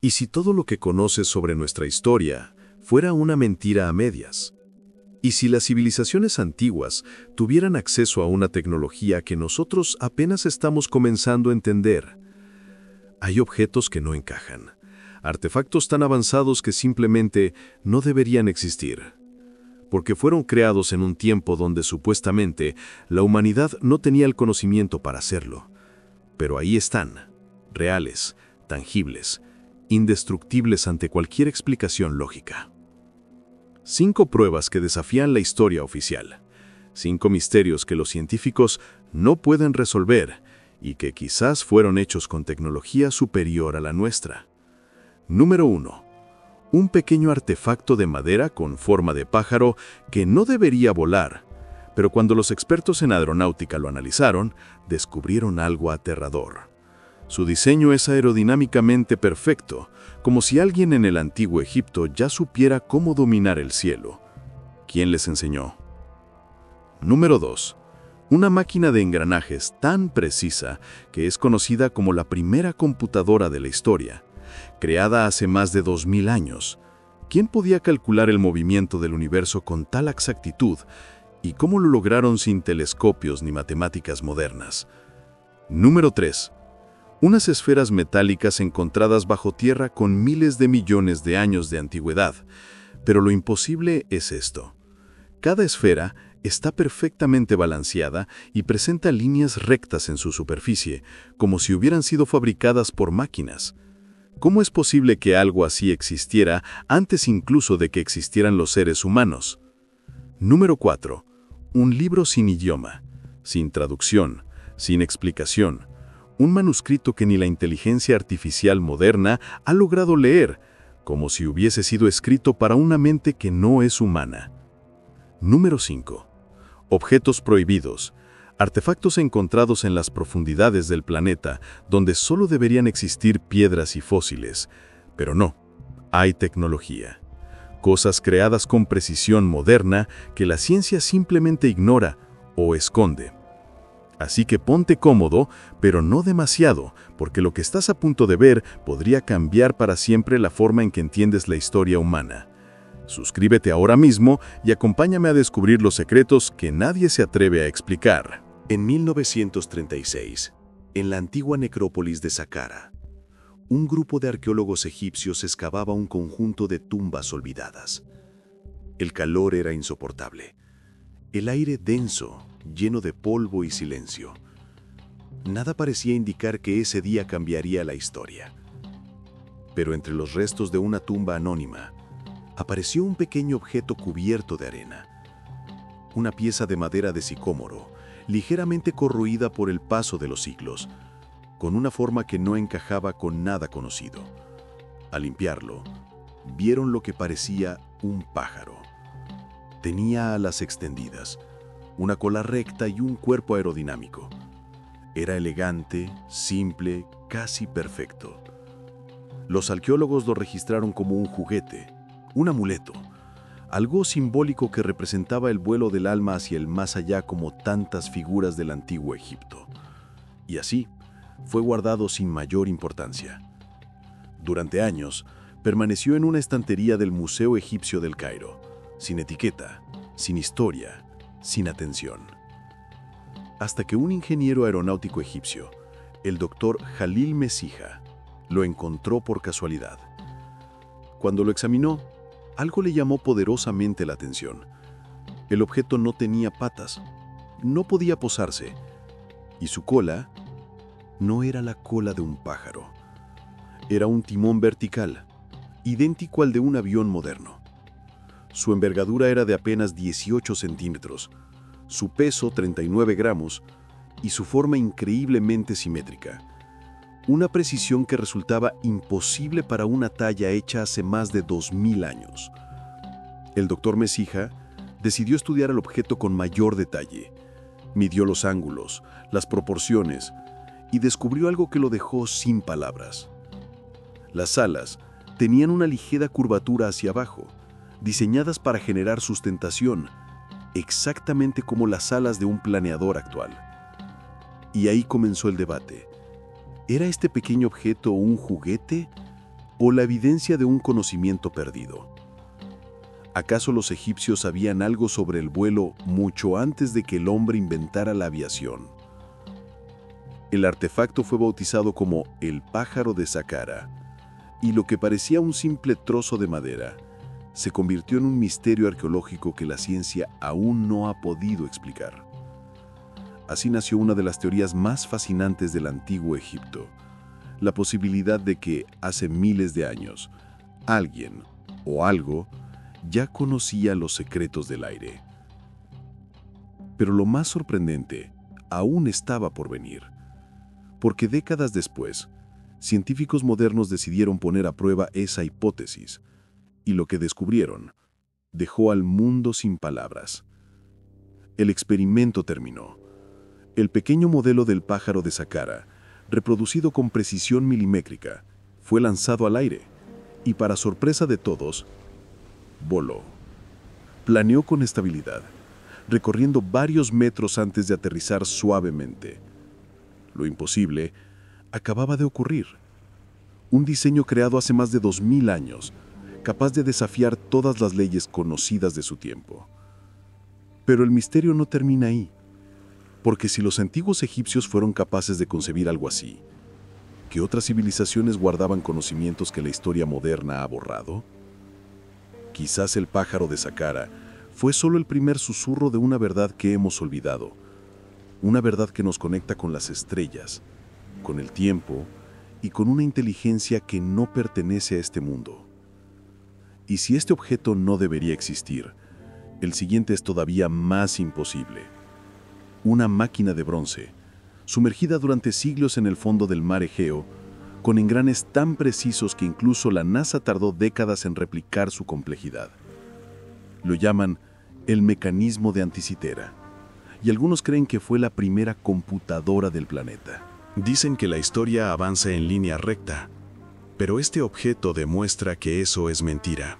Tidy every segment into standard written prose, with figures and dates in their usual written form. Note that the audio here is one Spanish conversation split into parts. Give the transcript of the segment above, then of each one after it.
¿Y si todo lo que conoces sobre nuestra historia fuera una mentira a medias? ¿Y si las civilizaciones antiguas tuvieran acceso a una tecnología que nosotros apenas estamos comenzando a entender? Hay objetos que no encajan, artefactos tan avanzados que simplemente no deberían existir, porque fueron creados en un tiempo donde supuestamente la humanidad no tenía el conocimiento para hacerlo. Pero ahí están, reales, tangibles, indestructibles ante cualquier explicación lógica. 5 pruebas que desafían la historia oficial. 5 misterios que los científicos no pueden resolver y que quizás fueron hechos con tecnología superior a la nuestra. Número 1. Un pequeño artefacto de madera con forma de pájaro que no debería volar, pero cuando los expertos en aeronáutica lo analizaron, descubrieron algo aterrador. Su diseño es aerodinámicamente perfecto, como si alguien en el antiguo Egipto ya supiera cómo dominar el cielo. ¿Quién les enseñó? Número 2. Una máquina de engranajes tan precisa que es conocida como la primera computadora de la historia, creada hace más de 2000 años. ¿Quién podía calcular el movimiento del universo con tal exactitud y cómo lo lograron sin telescopios ni matemáticas modernas? Número 3. Unas esferas metálicas encontradas bajo tierra con miles de millones de años de antigüedad. Pero lo imposible es esto. Cada esfera está perfectamente balanceada y presenta líneas rectas en su superficie, como si hubieran sido fabricadas por máquinas. ¿Cómo es posible que algo así existiera antes incluso de que existieran los seres humanos? Número 4. Un libro sin idioma, sin traducción, sin explicación. Un manuscrito que ni la inteligencia artificial moderna ha logrado leer, como si hubiese sido escrito para una mente que no es humana. Número 5. Objetos prohibidos. Artefactos encontrados en las profundidades del planeta, donde solo deberían existir piedras y fósiles. Pero no, hay tecnología. Cosas creadas con precisión moderna que la ciencia simplemente ignora o esconde. Así que ponte cómodo, pero no demasiado, porque lo que estás a punto de ver podría cambiar para siempre la forma en que entiendes la historia humana. Suscríbete ahora mismo y acompáñame a descubrir los secretos que nadie se atreve a explicar. En 1936, en la antigua necrópolis de Saqqara, un grupo de arqueólogos egipcios excavaba un conjunto de tumbas olvidadas. El calor era insoportable. El aire denso, lleno de polvo y silencio. Nada parecía indicar que ese día cambiaría la historia. Pero entre los restos de una tumba anónima, apareció un pequeño objeto cubierto de arena. Una pieza de madera de sicómoro, ligeramente corroída por el paso de los siglos, con una forma que no encajaba con nada conocido. Al limpiarlo, vieron lo que parecía un pájaro. Tenía alas extendidas, una cola recta y un cuerpo aerodinámico. Era elegante, simple, casi perfecto. Los arqueólogos lo registraron como un juguete, un amuleto, algo simbólico que representaba el vuelo del alma hacia el más allá como tantas figuras del antiguo Egipto. Y así, fue guardado sin mayor importancia. Durante años, permaneció en una estantería del Museo Egipcio del Cairo, sin etiqueta, sin historia, sin atención. Hasta que un ingeniero aeronáutico egipcio, el doctor Jalil Mesija, lo encontró por casualidad. Cuando lo examinó, algo le llamó poderosamente la atención. El objeto no tenía patas, no podía posarse, y su cola no era la cola de un pájaro. Era un timón vertical, idéntico al de un avión moderno. Su envergadura era de apenas 18 centímetros, su peso 39 gramos y su forma increíblemente simétrica. Una precisión que resultaba imposible para una talla hecha hace más de 2000 años. El doctor Mesija decidió estudiar el objeto con mayor detalle. Midió los ángulos, las proporciones y descubrió algo que lo dejó sin palabras. Las alas tenían una ligera curvatura hacia abajo, diseñadas para generar sustentación, exactamente como las alas de un planeador actual. Y ahí comenzó el debate. ¿Era este pequeño objeto un juguete ¿O la evidencia de un conocimiento perdido? ¿Acaso los egipcios sabían algo sobre el vuelo mucho antes de que el hombre inventara la aviación? El artefacto fue bautizado como el pájaro de Saqqara, y lo que parecía un simple trozo de madera se convirtió en un misterio arqueológico que la ciencia aún no ha podido explicar. Así nació una de las teorías más fascinantes del antiguo Egipto, la posibilidad de que, hace miles de años, alguien o algo ya conocía los secretos del aire. Pero lo más sorprendente aún estaba por venir, porque décadas después, científicos modernos decidieron poner a prueba esa hipótesis, y lo que descubrieron dejó al mundo sin palabras. El experimento terminó. El pequeño modelo del pájaro de Saqqara, reproducido con precisión milimétrica, fue lanzado al aire, y para sorpresa de todos, voló. Planeó con estabilidad, recorriendo varios metros antes de aterrizar suavemente. Lo imposible acababa de ocurrir. Un diseño creado hace más de 2000 años, capaz de desafiar todas las leyes conocidas de su tiempo. Pero el misterio no termina ahí, porque si los antiguos egipcios fueron capaces de concebir algo así, ¿qué otras civilizaciones guardaban conocimientos que la historia moderna ha borrado? Quizás el pájaro de Saqqara fue solo el primer susurro de una verdad que hemos olvidado, una verdad que nos conecta con las estrellas, con el tiempo y con una inteligencia que no pertenece a este mundo. Y si este objeto no debería existir, el siguiente es todavía más imposible. Una máquina de bronce, sumergida durante siglos en el fondo del mar Egeo, con engranes tan precisos que incluso la NASA tardó décadas en replicar su complejidad. Lo llaman el mecanismo de Anticitera, y algunos creen que fue la primera computadora del planeta. Dicen que la historia avanza en línea recta, pero este objeto demuestra que eso es mentira.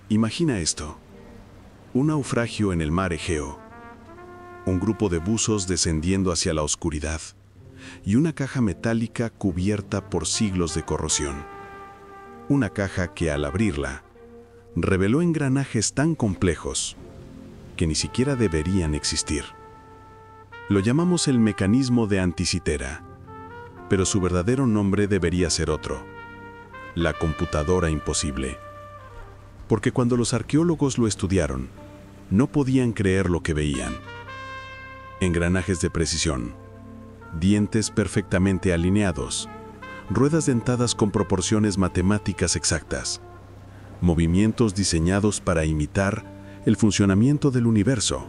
Imagina esto: un naufragio en el mar Egeo, un grupo de buzos descendiendo hacia la oscuridad, y una caja metálica cubierta por siglos de corrosión. Una caja que, al abrirla, reveló engranajes tan complejos que ni siquiera deberían existir. Lo llamamos el mecanismo de Anticitera, pero su verdadero nombre debería ser otro: la computadora imposible. Porque cuando los arqueólogos lo estudiaron, no podían creer lo que veían. Engranajes de precisión, dientes perfectamente alineados, ruedas dentadas con proporciones matemáticas exactas, movimientos diseñados para imitar el funcionamiento del universo.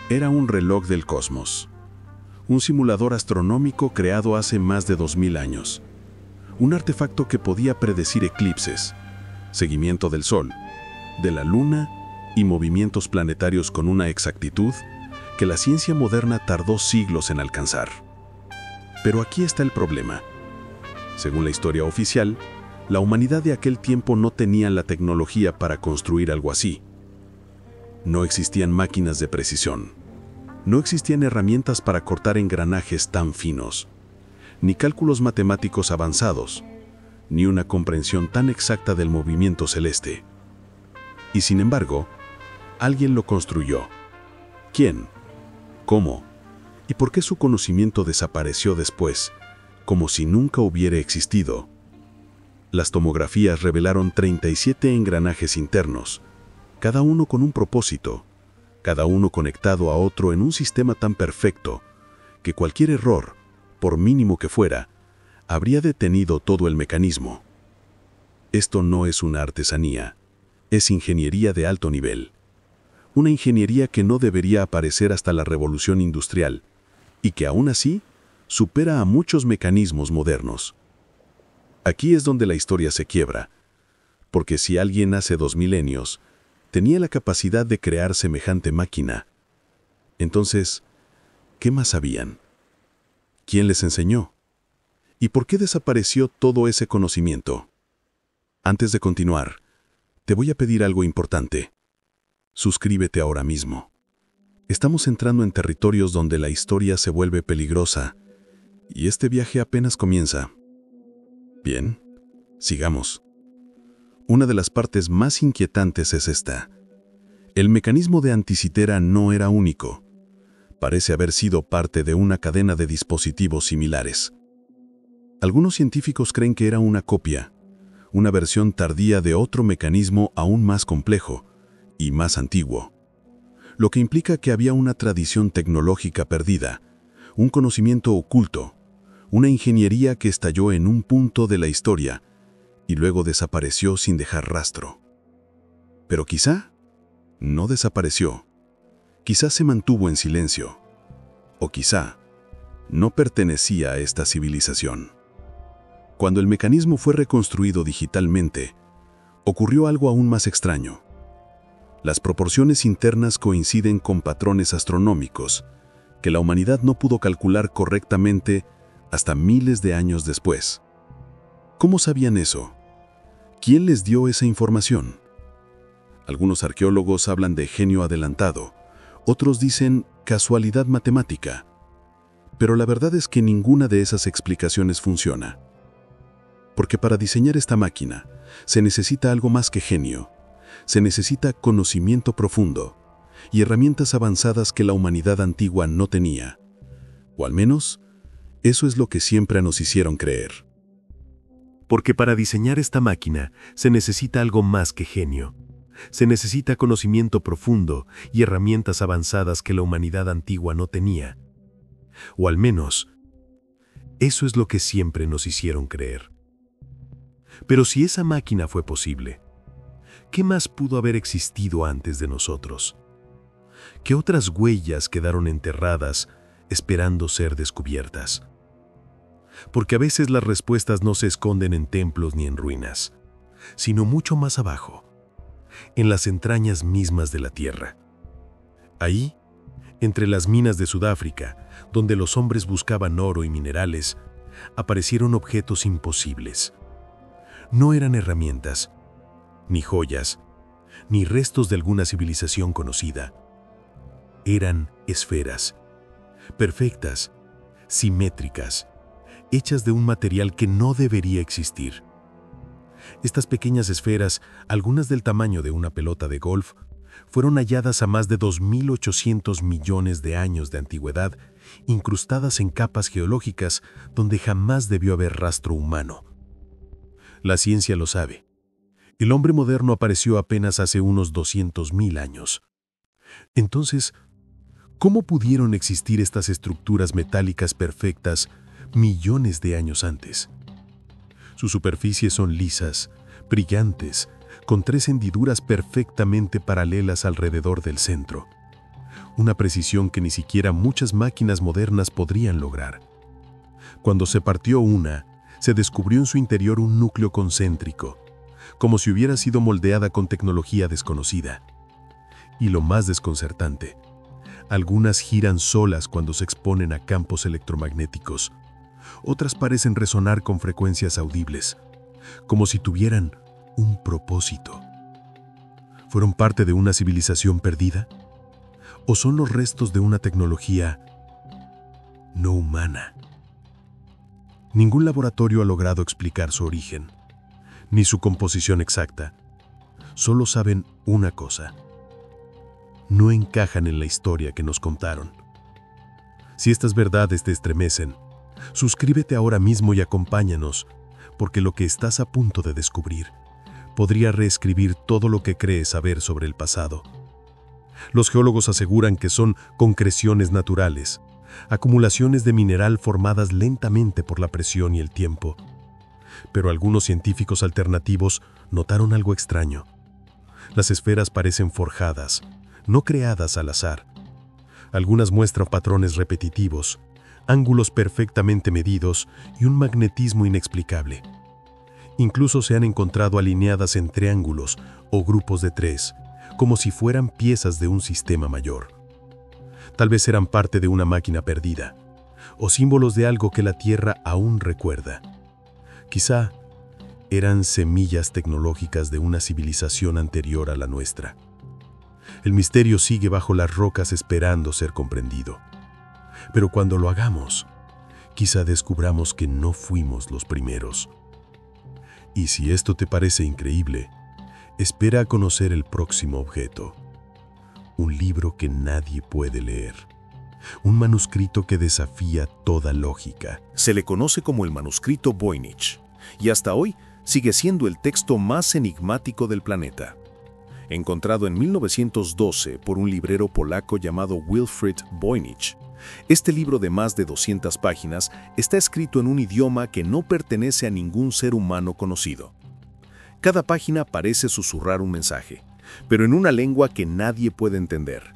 Era un reloj del cosmos, un simulador astronómico creado hace más de 2000 años, un artefacto que podía predecir eclipses, seguimiento del Sol, de la Luna y movimientos planetarios con una exactitud que la ciencia moderna tardó siglos en alcanzar. Pero aquí está el problema. Según la historia oficial, la humanidad de aquel tiempo no tenía la tecnología para construir algo así. No existían máquinas de precisión. No existían herramientas para cortar engranajes tan finos, ni cálculos matemáticos avanzados, ni una comprensión tan exacta del movimiento celeste. Y sin embargo, alguien lo construyó. ¿Quién? ¿Cómo? ¿Y por qué su conocimiento desapareció después, como si nunca hubiera existido? Las tomografías revelaron 37 engranajes internos, cada uno con un propósito, cada uno conectado a otro en un sistema tan perfecto que cualquier error, por mínimo que fuera, habría detenido todo el mecanismo. Esto no es una artesanía, es ingeniería de alto nivel. Una ingeniería que no debería aparecer hasta la revolución industrial, y que aún así supera a muchos mecanismos modernos. Aquí es donde la historia se quiebra, porque si alguien hace 2 milenios tenía la capacidad de crear semejante máquina, entonces, ¿qué más sabían? ¿Quién les enseñó? ¿Y por qué desapareció todo ese conocimiento? Antes de continuar, te voy a pedir algo importante. Suscríbete ahora mismo. Estamos entrando en territorios donde la historia se vuelve peligrosa, y este viaje apenas comienza. Bien, Sigamos. Una de las partes más inquietantes es esta. El mecanismo de anticitera no era único. Parece haber sido parte de una cadena de dispositivos similares. Algunos científicos creen que era una copia, una versión tardía de otro mecanismo aún más complejo y más antiguo, lo que implica que había una tradición tecnológica perdida, un conocimiento oculto, una ingeniería que estalló en un punto de la historia y luego desapareció sin dejar rastro. Pero quizá no desapareció, quizá se mantuvo en silencio, o quizá no pertenecía a esta civilización. Cuando el mecanismo fue reconstruido digitalmente, ocurrió algo aún más extraño. Las proporciones internas coinciden con patrones astronómicos que la humanidad no pudo calcular correctamente hasta miles de años después. ¿Cómo sabían eso? ¿Quién les dio esa información? Algunos arqueólogos hablan de genio adelantado, otros dicen casualidad matemática. Pero la verdad es que ninguna de esas explicaciones funciona. Porque para diseñar esta máquina se necesita algo más que genio. Se necesita conocimiento profundo y herramientas avanzadas que la humanidad antigua no tenía. O al menos, eso es lo que siempre nos hicieron creer. Porque para diseñar esta máquina se necesita algo más que genio. Se necesita conocimiento profundo y herramientas avanzadas que la humanidad antigua no tenía. O al menos, eso es lo que siempre nos hicieron creer. Pero si esa máquina fue posible, ¿qué más pudo haber existido antes de nosotros? ¿Qué otras huellas quedaron enterradas esperando ser descubiertas? Porque a veces las respuestas no se esconden en templos ni en ruinas, sino mucho más abajo, en las entrañas mismas de la tierra. Ahí, entre las minas de Sudáfrica, donde los hombres buscaban oro y minerales, aparecieron objetos imposibles. No eran herramientas, ni joyas, ni restos de alguna civilización conocida. Eran esferas, perfectas, simétricas, hechas de un material que no debería existir. Estas pequeñas esferas, algunas del tamaño de una pelota de golf, fueron halladas a más de 2.800 millones de años de antigüedad, incrustadas en capas geológicas donde jamás debió haber rastro humano. La ciencia lo sabe. El hombre moderno apareció apenas hace unos 200.000 años. Entonces, ¿cómo pudieron existir estas estructuras metálicas perfectas millones de años antes? Sus superficies son lisas, brillantes, con 3 hendiduras perfectamente paralelas alrededor del centro. Una precisión que ni siquiera muchas máquinas modernas podrían lograr. Cuando se partió una, se descubrió en su interior un núcleo concéntrico, como si hubiera sido moldeada con tecnología desconocida. Y lo más desconcertante, algunas giran solas cuando se exponen a campos electromagnéticos. Otras parecen resonar con frecuencias audibles, como si tuvieran un propósito. ¿Fueron parte de una civilización perdida? ¿O son los restos de una tecnología no humana? Ningún laboratorio ha logrado explicar su origen, ni su composición exacta. Solo saben una cosa: no encajan en la historia que nos contaron. Si estas verdades te estremecen, suscríbete ahora mismo y acompáñanos, porque lo que estás a punto de descubrir podría reescribir todo lo que crees saber sobre el pasado. Los geólogos aseguran que son concreciones naturales, acumulaciones de mineral formadas lentamente por la presión y el tiempo. Pero algunos científicos alternativos notaron algo extraño. Las esferas parecen forjadas, no creadas al azar. Algunas muestran patrones repetitivos, ángulos perfectamente medidos y un magnetismo inexplicable. Incluso se han encontrado alineadas en triángulos o grupos de 3, como si fueran piezas de un sistema mayor. Tal vez eran parte de una máquina perdida, o símbolos de algo que la Tierra aún recuerda. Quizá eran semillas tecnológicas de una civilización anterior a la nuestra. El misterio sigue bajo las rocas esperando ser comprendido. Pero cuando lo hagamos, quizá descubramos que no fuimos los primeros. Y si esto te parece increíble, espera a conocer el próximo objeto. Un libro que nadie puede leer. Un manuscrito que desafía toda lógica. Se le conoce como el manuscrito Voynich, y hasta hoy sigue siendo el texto más enigmático del planeta. Encontrado en 1912 por un librero polaco llamado Wilfrid Voynich, este libro de más de 200 páginas está escrito en un idioma que no pertenece a ningún ser humano conocido. Cada página parece susurrar un mensaje, pero en una lengua que nadie puede entender.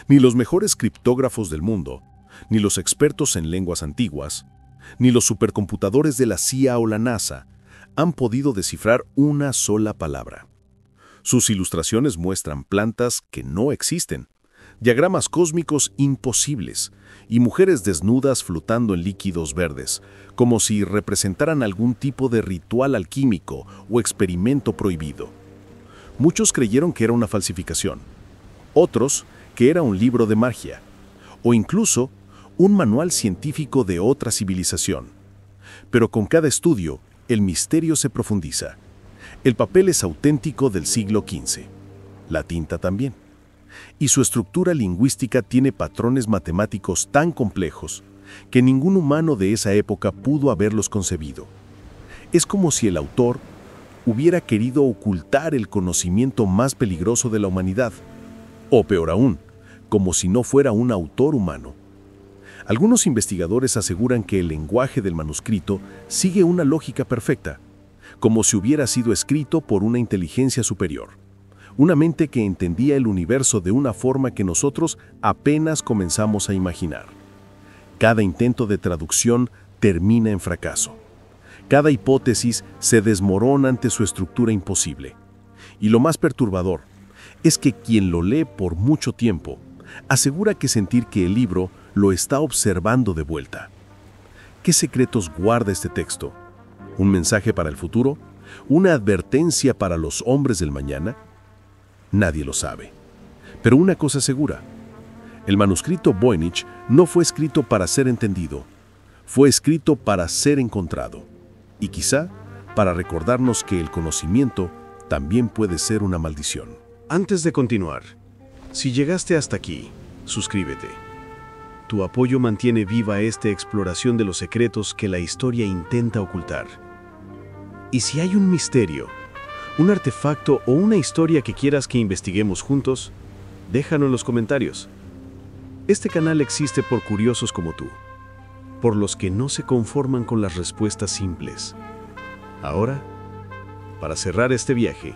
Ni los mejores criptógrafos del mundo, ni los expertos en lenguas antiguas, ni los supercomputadores de la CIA o la NASA han podido descifrar una sola palabra. Sus ilustraciones muestran plantas que no existen, diagramas cósmicos imposibles y mujeres desnudas flotando en líquidos verdes, como si representaran algún tipo de ritual alquímico o experimento prohibido. Muchos creyeron que era una falsificación, otros que era un libro de magia, o incluso un manual científico de otra civilización. Pero con cada estudio, el misterio se profundiza. El papel es auténtico del siglo XV, la tinta también, y su estructura lingüística tiene patrones matemáticos tan complejos que ningún humano de esa época pudo haberlos concebido. Es como si el autor hubiera querido ocultar el conocimiento más peligroso de la humanidad, o peor aún, como si no fuera un autor humano. Algunos investigadores aseguran que el lenguaje del manuscrito sigue una lógica perfecta, como si hubiera sido escrito por una inteligencia superior, una mente que entendía el universo de una forma que nosotros apenas comenzamos a imaginar. Cada intento de traducción termina en fracaso. Cada hipótesis se desmorona ante su estructura imposible. Y lo más perturbador es que quien lo lee por mucho tiempo asegura que sentir que el libro lo está observando de vuelta. ¿Qué secretos guarda este texto? ¿Un mensaje para el futuro? ¿Una advertencia para los hombres del mañana? Nadie lo sabe. Pero una cosa es segura: el manuscrito Voynich no fue escrito para ser entendido, fue escrito para ser encontrado, y quizá para recordarnos que el conocimiento también puede ser una maldición. Antes de continuar, si llegaste hasta aquí, suscríbete. Tu apoyo mantiene viva esta exploración de los secretos que la historia intenta ocultar. Y si hay un misterio, un artefacto o una historia que quieras que investiguemos juntos, déjalo en los comentarios. Este canal existe por curiosos como tú, por los que no se conforman con las respuestas simples. Ahora, para cerrar este viaje,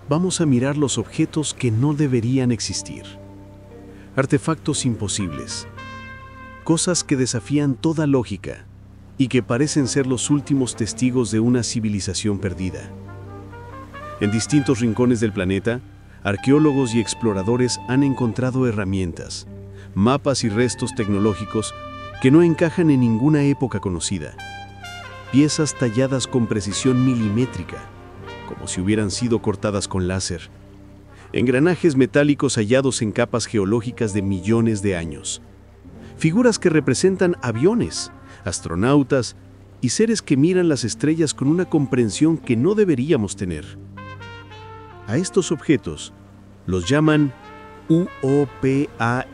vamos a mirar los objetos que no deberían existir. Artefactos imposibles. Cosas que desafían toda lógica y que parecen ser los últimos testigos de una civilización perdida. En distintos rincones del planeta, arqueólogos y exploradores han encontrado herramientas, mapas y restos tecnológicos que no encajan en ninguna época conocida. Piezas talladas con precisión milimétrica, como si hubieran sido cortadas con láser. Engranajes metálicos hallados en capas geológicas de millones de años. Figuras que representan aviones, astronautas y seres que miran las estrellas con una comprensión que no deberíamos tener. A estos objetos los llaman UOPARTS,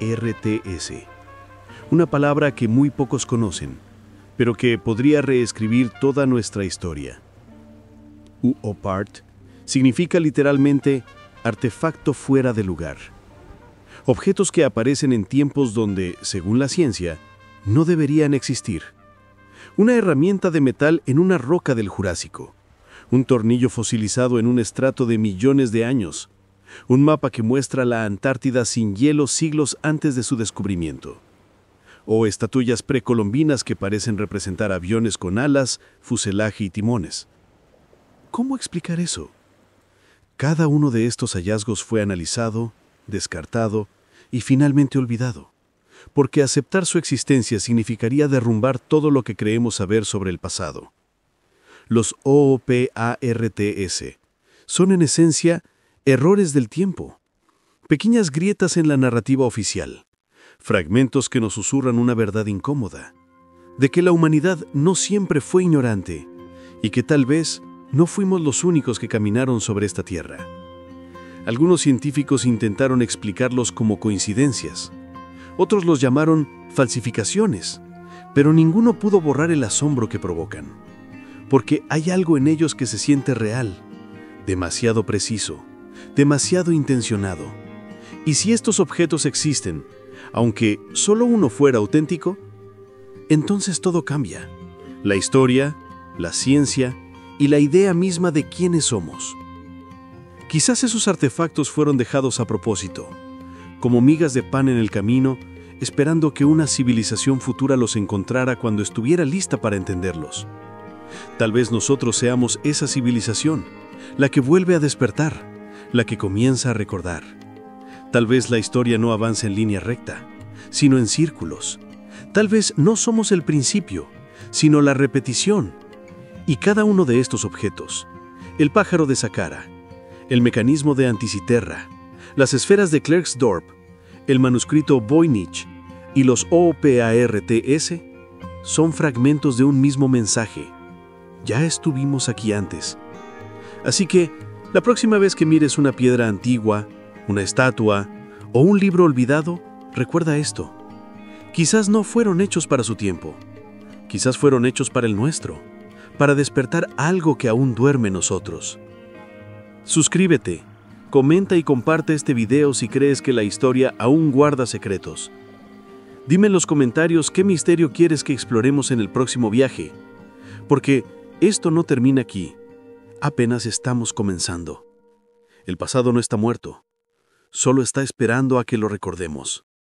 una palabra que muy pocos conocen, pero que podría reescribir toda nuestra historia. UOPART significa literalmente artefacto fuera de lugar. Objetos que aparecen en tiempos donde, según la ciencia, no deberían existir. Una herramienta de metal en una roca del Jurásico. Un tornillo fosilizado en un estrato de millones de años. Un mapa que muestra la Antártida sin hielo siglos antes de su descubrimiento. O estatuillas precolombinas que parecen representar aviones con alas, fuselaje y timones. ¿Cómo explicar eso? Cada uno de estos hallazgos fue analizado, descartado y finalmente olvidado, porque aceptar su existencia significaría derrumbar todo lo que creemos saber sobre el pasado. Los OOPARTS son en esencia errores del tiempo, pequeñas grietas en la narrativa oficial, fragmentos que nos susurran una verdad incómoda, de que la humanidad no siempre fue ignorante y que tal vez no fuimos los únicos que caminaron sobre esta tierra. Algunos científicos intentaron explicarlos como coincidencias. Otros los llamaron falsificaciones, pero ninguno pudo borrar el asombro que provocan. Porque hay algo en ellos que se siente real, demasiado preciso, demasiado intencionado. Y si estos objetos existen, aunque solo uno fuera auténtico, entonces todo cambia. La historia, la ciencia y la idea misma de quiénes somos. Quizás esos artefactos fueron dejados a propósito, como migas de pan en el camino, esperando que una civilización futura los encontrara cuando estuviera lista para entenderlos. Tal vez nosotros seamos esa civilización, la que vuelve a despertar, la que comienza a recordar. Tal vez la historia no avance en línea recta, sino en círculos. Tal vez no somos el principio, sino la repetición. Y cada uno de estos objetos, el pájaro de Saqqara, el mecanismo de Anticiterra, las esferas de Klerksdorp, el manuscrito Voynich y los OPARTS, son fragmentos de un mismo mensaje. Ya estuvimos aquí antes. Así que, la próxima vez que mires una piedra antigua, una estatua o un libro olvidado, recuerda esto. Quizás no fueron hechos para su tiempo. Quizás fueron hechos para el nuestro, para despertar algo que aún duerme en nosotros. Suscríbete, comenta y comparte este video si crees que la historia aún guarda secretos. Dime en los comentarios qué misterio quieres que exploremos en el próximo viaje, porque esto no termina aquí. Apenas estamos comenzando. El pasado no está muerto, solo está esperando a que lo recordemos.